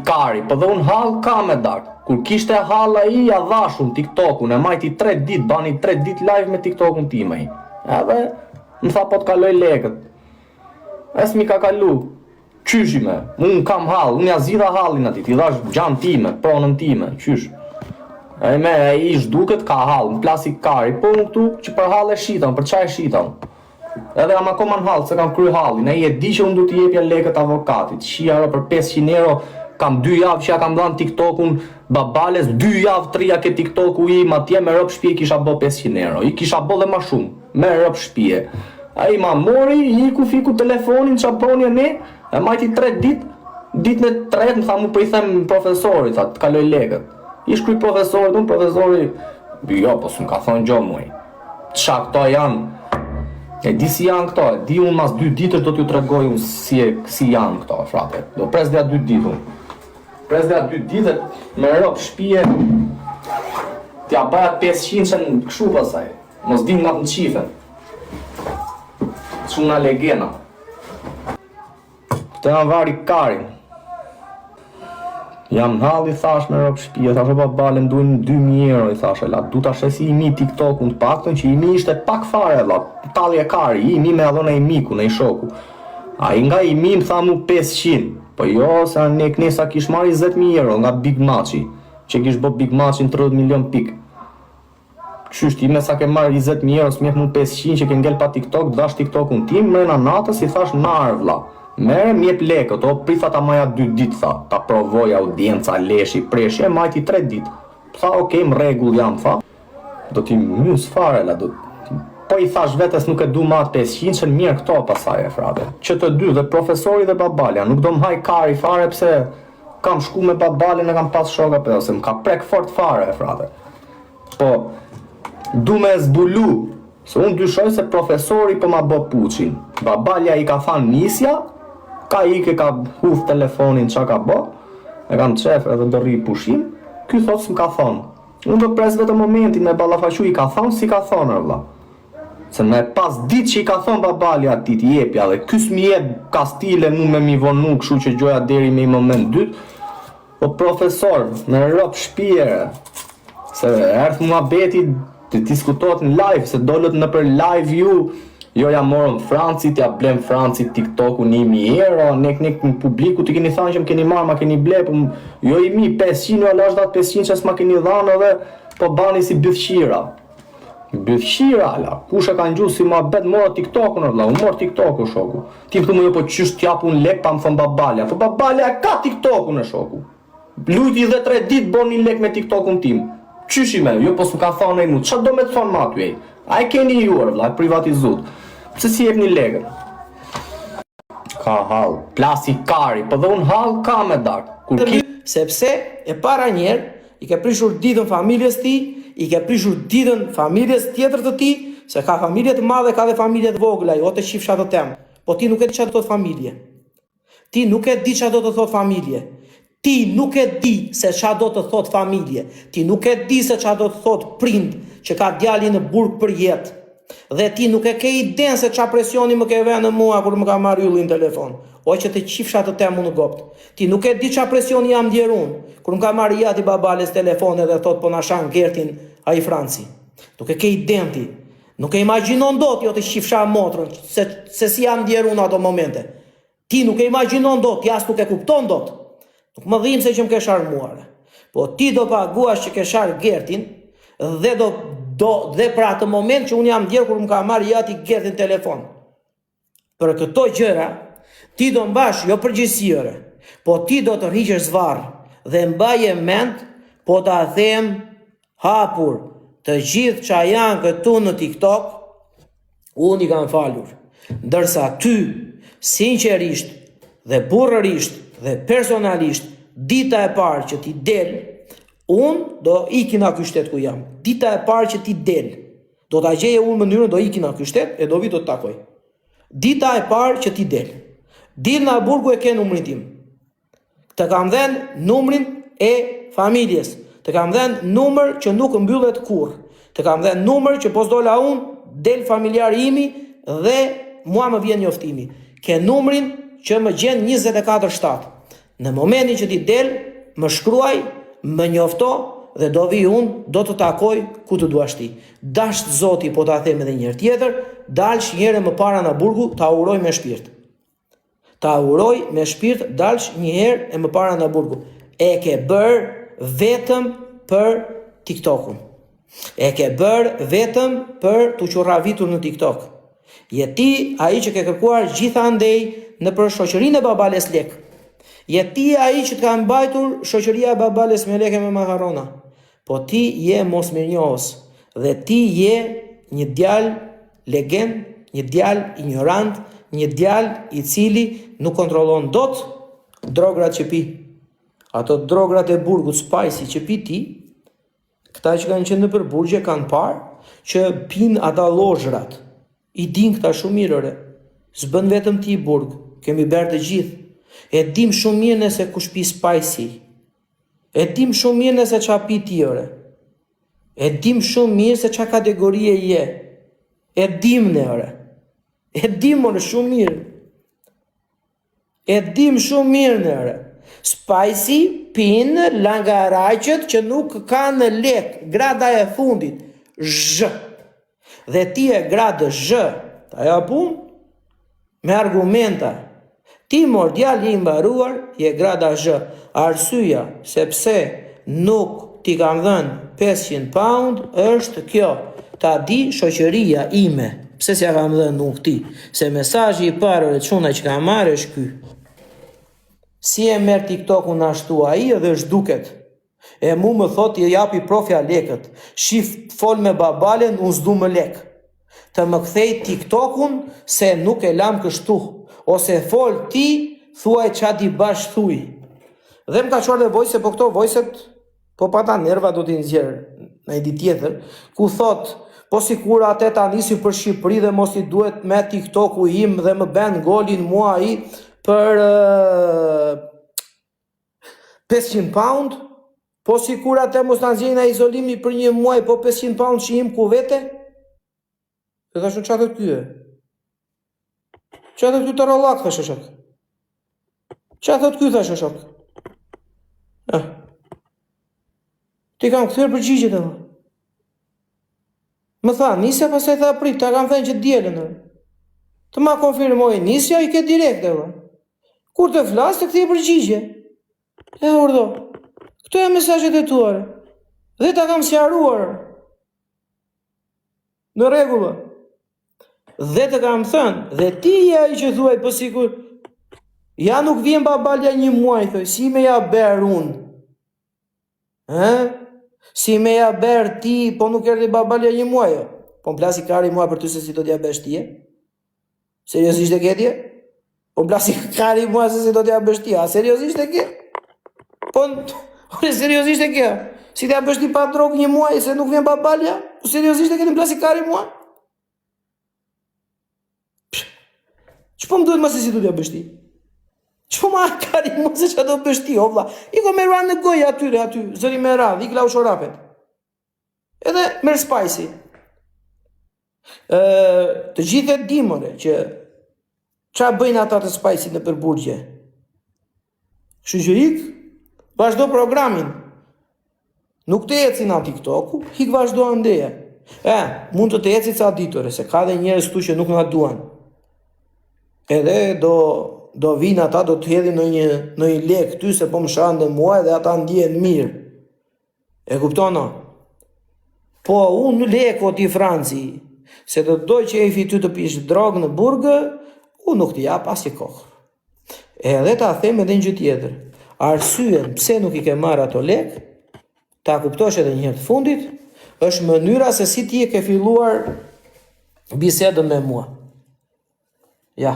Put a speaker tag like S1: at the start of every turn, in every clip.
S1: Kari, po dhe unë hall ka me dak. Kur kishte hall ai ja dhashun TikTokun, e majti 3 dit, bani 3 dit live me TikTokun timej. Edhe më tha po të kaloj lekët. Es mi ka kalu. Qyshi me, unë kam hall, unë ja zgjidha hallin aty, ti dhash gjan time, pronën time, qysh. E ish duket ka hall, në plasi Kari, po unë këtu që për hall e shitan, për çaj shitan. Edhe jam akoma në hall, se kam kry hallin, ai e di që unë du t'i jepja lekët avokatit, shia për 500 euro, kam 2 javë që ja kam dhanë TikTokun babales, 2 javë 3 ke TikToku im, atje me rop shtëpie kisha bo 500 euro, i kisha bo dhe ma shumë, me rop shtëpie. Ai ma mori, iku fiku telefonin, qaponje ne, e majti 3 dit, ditën e 3 më tha mu për i them profesorit, të kaloj lekët. I shkruj profesorit, unë profesori, jo, po s'm ka thonë gjo muj, qa këto janë, e di si janë këto, e di unë mas 2 ditër do t'ju tregoj unë si janë këto, frate, do pres dhe 2 ditër. Pres dhe 2 ditër, me rop shpije, t'ja baja 500 që në këshu pasaj, mos dim nga të në qifen. Quna legena. Këtë janë vari Karin. Jam në halli, thash me rop shpije, thash o babale, më duhen 2000 euro, i thash, la, du ta shesi i mi TikTokun të paktën, që i mi ishte pak fare, la, talje Kari, i mi me adhona i miku, në i shoku. A i nga i mi më tha mu 500, po jo, se ne knesa kish marri 20.000 euro nga Big Machi, që kish bo Big Machi në 30 milion pik. Qyshti me sa ke marri 20.000 euro, s'mjek mu 500 që ke ngell pa TikTok, dash TikTokun tim, mrena natës i thash narë vla. Mere mjep lekët, o pritha ta maja 2 dit, tha, ta provoj audienca, leshi, preshi, e majti 3 dit. Tha, okej, më regull jam, tha, do t'i mjus fare, la, do po i thash vetes nuk e du ma 500, që në mirë këto pasaj e frate. Që të dy, dhe profesori dhe babalja, nuk do m'haj Kari fare pse kam shku me babalin e kam pas shoka për ose m'ka prek fort fare e frate. Po, du me zbulu, se unë dyshoj se profesori po ma bo puqin. Babalja i ka than nisja, ka ike ka huf telefonin qa ka bo, e kam qef edhe do rri pushim, ky thot s'm ka thonë. Unë do pres vetë momentin me ballafaqu i ka thonë si ka thonë vlla. Se me pas dit që i ka thonë babalja ati t'i jepja dhe kys mi jep kastile mu me mi vonu këshu që gjoja deri me i moment dyt, po profesor, me rop shpire, se erth mua beti të diskutot në live, se dollët në për live ju, jo ja morëm Francit, ja blem Francit TikToku 1000 euro, nek në publiku të keni thanë që më keni marrë, ma keni ble, jo i mi 500, jo alash datë 500 që s'ma keni dhanë edhe, po bani si bëthshira. Bëthshira, la, kush e ka ngju si ma bet mora TikTokun, la, unë mor TikToku, shoku. Ti më thumë jo, po qysh t'japu në lek, pa më thëmë babalja, po babalja ka TikTokun e shoku. Lujti dhe 3 dit bon një lek me TikTokun tim. Qysh i me, jo, po s'u ka thonë e mu, qa do me të thonë matu e? A e keni juar, la, privatizut. Pse si jep një legën? Ka hall, plasi Kari, po dhe unë hall ka me dak.
S2: Sepse e para njerë, i ke prishur ditën familjes ti, i ke prishur ditën familjes tjetër të ti, se ka familje të madhe, ka dhe familje të vogla, jo të shifsha të tem. Po ti nuk e di që do të thot familje. Ti nuk e di që do të thot familje. Ti nuk e di se që do të thot familje. Ti nuk e di se që do të thot prind që ka djali në burg për jetë. Dhe ti nuk e ke iden se qa presioni më ke venë në mua kur më ka marrë ylli në telefon. O që të qifsha të temu në gopt. Ti nuk e di qa presioni jam djerun kur më ka marrë jati babales telefone dhe thot po na shan Gertin a i Franci. Nuk e ke iden ti. Nuk e imaginon do ti o të qifsha motrën se si jam djerun ato momente. Ti nuk e imaginon do ti as nuk e kupton do. Nuk më dhim se që më ke sharmuare. Po ti do paguash që ke shar Gertin dhe dhe për atë moment që unë jam djerë kur më ka marrë jati Gertin telefon. Për këto gjëra, ti do mbash jo përgjësire, po ti do të rriqesh zvarë dhe mbaje mend, po ta them hapur të gjithë që janë këtu në TikTok, unë i kam falur. Ndërsa ty, sinqerisht dhe burrërisht dhe personalisht, dita e parë që ti del, unë do iki nga ky shtet ku jam. Dita e parë që ti del, do ta gjeje unë mënyrën do iki nga ky shtet e do vi do të takoj. Dita e parë që ti del. Dil nga burgu e ke numrin tim. Të kam dhenë numrin e familjes. Të kam dhenë numër që nuk mbyllet kur. Të kam dhenë numër që pos dola unë del familjari imi dhe mua më vjen njoftimi. Ke numrin që më gjen 24/7. Në momentin që ti del, më shkruaj, më njofto dhe do vi unë, do të takoj ku të duash ti. Dasht Zoti, po ta them edhe një herë tjetër, dalsh një herë më para në burgu, ta uroj me shpirt. Ta uroj me shpirt, dalsh një herë e më para në burgu. E ke bërë vetëm për TikTokun. E ke bërë vetëm për të qurravitur në TikTok. Je ti ai që ke kërkuar gjithandej në për shoqërinë e babales lek. Je ti ai që të ka mbajtur shoqëria e babales me leke me makarona. Po ti je mosmirnjohës dhe ti je një djalë legend, një djalë ignorant, një djalë i cili nuk kontrollon dot drograt që pi. Ato drograt e burgut spicy që pi ti, këta që kanë qenë në përburgje kanë parë që pin ata lozhrat. I din këta shumë mirëre. S'bën vetëm ti i burg, kemi bërë të gjithë. E dim shumë mirë nëse kush pi spicy. E dim shumë mirë nëse qa pi ti ore. E dim shumë mirë se qa kategorie je. E dim ne ore. E dim ore shumë mirë. E dim shumë mirë ne ore. Spicy pin langaraqët që nuk kanë lek, grada e fundit, zh. Dhe ti e gradë zh, ta ja pun, me argumenta. Ti mor djalë i mbaruar, je grada zh. Arsyeja sepse nuk ti kam dhënë 500 pound është kjo. Ta di shoqëria ime. Pse s'ja kam dhënë nuk ti? Se mesazhi i parë e çuna që kam marrë është ky. Si e merr TikTokun ashtu ai edhe zhduket. E mu më thot i japi profja lekët. Shif fol me babalen, unë s'du më lek. Të më kthej TikTokun se nuk e lam kështu. Ose fol ti, thuaj qa di bash thuj. Dhe më ka quar dhe vojse, po këto vojset, po pata nerva do t'i nxjerë në një tjetër, ku thot, po si kur atë ta nisi për Shqipëri dhe mos i duhet me TikToku im dhe më ben golin mua i për 500 pound, po si kur atë mos të nxjerë në izolimi për një muaj, po 500 pound që im ku vete, dhe të shumë qatë të kyë. Qatë të ty të rollak, thë shëshok. Qatë të ty, thë shëshok. Ti kam këthyrë përgjigjet e më. Më tha, nisja pas e tha prit, ta kam thënë që djelën. Të ma konfirmoj nisja, i ke direkt e më. Kur të flasë, të këthi e përgjigje. E urdo, këto e mesazhet e tuare. Dhe ta kam sjaruar. Në regullë. Dhe të kam thënë, dhe ti ja i që thuaj për sikur, ja nuk vjen babalja një muaj, thëj, si me ja berë unë. Si me ja berë ti, po nuk erdi babalja një muaj, jo. Po më plasi kari muaj për ty se si do t'ja besh ti, Seriosisht e ketje? Po më plasi kari muaj se si do t'ja besh ti, a seriosisht e kje? Po, seriosisht e kje? Si t'ja besh ti pa drog një muaj se nuk vjen babalja? Po seriosisht e kje në plasi kari muaj? Që po më duhet ma se si du t'ja bështi? Që po ma kari ma se që do bështi, o vla? I ko me ranë në goj atyre, aty, zëri me radhë, i klau shorapet. Edhe merë spicy. Të gjithë e dimore që qa bëjnë ata të spicy në përburgje? Shëgjërik, vazhdo programin. Nuk të ecin a TikToku, hik vazhdo andeje. Mund të ecit sa ditore, se ka dhe njerës tu që nuk nga duan. Edhe do vinë ata, do të hedhin në një lek ty se po më shanë dhe muaj dhe ata ndjen mirë. E kuptono? Po unë leko t'i Franci, se të doj që e ty të pish drogë në burgë, unë nuk t'i jap as i kohë. Edhe ta them edhe një gjë tjetër. Arsyen pse nuk i ke marrë ato lek, ta kuptosh edhe një herë të fundit, është mënyra se si ti e ke filluar bisedën me mua. Ja.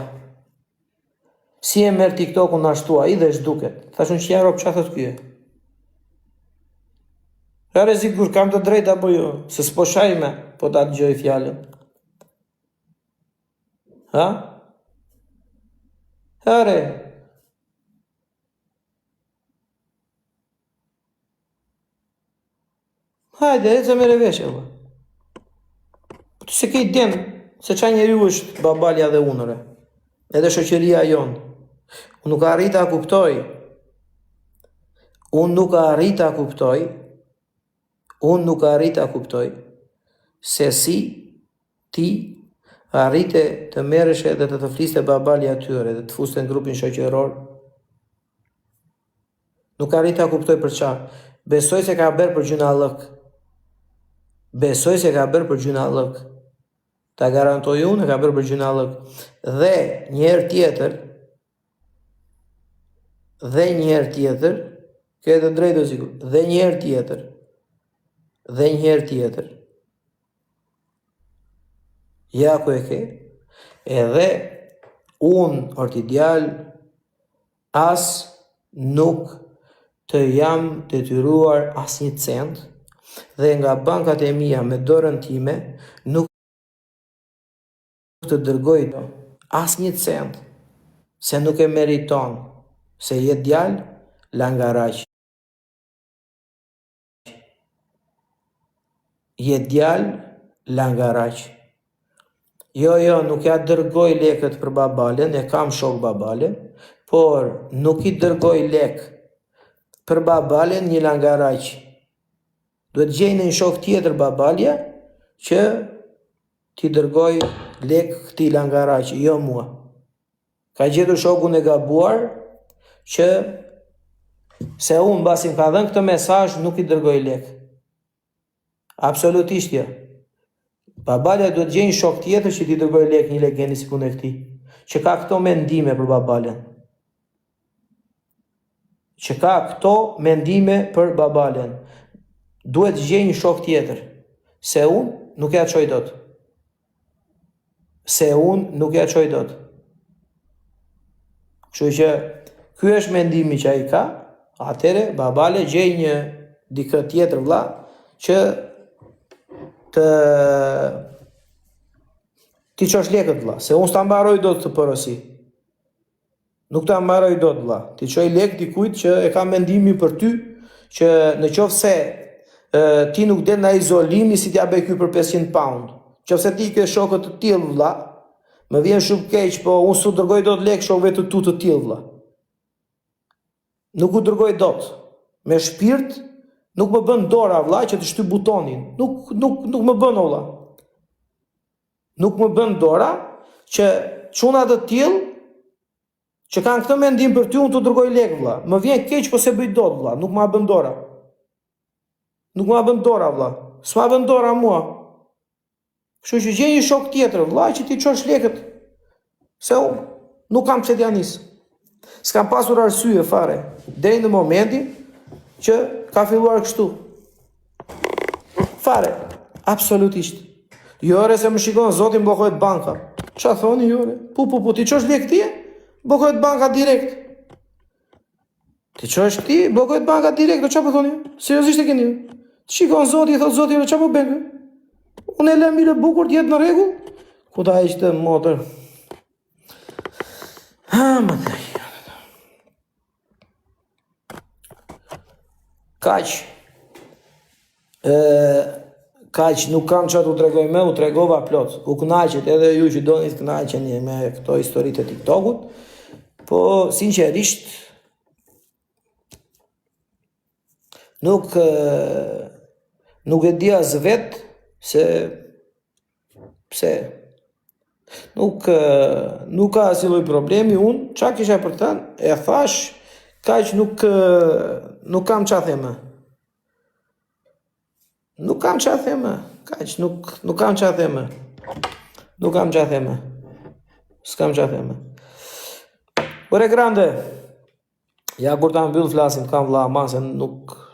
S2: Si e merë TikTokun ashtu a i dhe zhduket. Thashun që jarop që a thot kje. Rare zikur kam të drejt apo jo. Se s'po shajme, po ta të gjoj fjallën. Ha? Rare. Hajde, e të mere veshe. Se kej den, se qa njeri u është babalja dhe unëre. Edhe shoqëria jonë. Unë nuk arrita a kuptoj Unë nuk arrita kuptoj se si ti arrite të merreshe dhe të fliste babali atyre dhe të fuste në grupin shoqëror. Nuk arrita kuptoj për çfarë. Besoj se ka bërë për gjunallëk. Ta garantoj unë, ka bërë për gjunallëk. Dhe njëherë tjetër, ke të drejtë sikur. Dhe njëherë tjetër. Ja ku e ke. Edhe unë, orti djalë, as nuk të jam detyruar asnjë cent dhe nga bankat e mia me dorën time nuk të dërgoj asnjë cent se nuk e meriton, se je djalë langaraq. Jo, nuk ja dërgoj lekët për babalen, e kam shok babale, por nuk i dërgoj lek për babalen një langaraq. Duhet gjejnë një shok tjetër babalja që ti dërgoj lek këtij langaraq, jo mua. Ka gjetur shokun e gabuar që se unë mbasi më ka dhënë këtë mesazh nuk i dërgoj lek. Absolutisht jo. Babalja duhet gjejnë shok tjetër që ti dërgoj lek, një legendi si punë e këtij, që ka këto mendime për babalen. Duhet gjejnë një shok tjetër, se unë nuk ja çoj dot. Kështu që ky është mendimi që ai ka, atëre babale gjej një dikë tjetër vlla që ti çosh lekët vlla, se unë s'ta mbaroj dot të porosi. Nuk ta mbaroj dot vlla. Ti çoj lek dikujt që e ka mendimin për ty, që në qoftë se ti nuk del nga izolimi si t'ja bëj ky për 500 pound. Qofse ti ke shokët të tillë vlla, më vjen shumë keq, po unë s'u dërgoj dot lek shokëve të tu të tillë vlla. Nuk u dërgoj dot. Me shpirt nuk më bën dora vlla që të shtyp butonin. Nuk më bën vlla. Nuk më bën dora që çuna të tillë që kanë këtë mendim për ty unë të dërgoj lek vlla. Më vjen keq po se bëj dot vlla, nuk ma bën dora. Vlla. S'ma bën dora mua. Kështu që gjej një shok tjetër vlla që ti çosh lekët. Se unë nuk kam pse t'ja nis. S'kam pasur arsye fare deri në momentin që ka filluar kështu. Fare, absolutisht. Jore se më shikon zoti mbllokohet banka. Ç'a thoni jore? Po, ti çosh lek ti? Bllokohet banka direkt. Ti çosh ti? Bllokohet banka direkt, ç'a po thoni? Seriozisht e keni? Shikon zoti, thot zoti, ç'a po bën? Unë e lëm mirë bukur të jetë në rregull. Ku ta ishte motër? Kaq nuk kam çfarë t'u tregoj më, u tregova plot. U kënaqet edhe ju që doni të kënaqeni me këto historitë e TikTokut. Po sinqerisht nuk e di as vet se pse. Nuk ka asnjë lloj problemi, unë çka kisha për të thënë, e thash, kaq nuk kam çfarë them. Nuk kam çfarë them. S'kam çfarë them. Ore grande. Ja kur ta mbyll flasim kam vlla, ma se nuk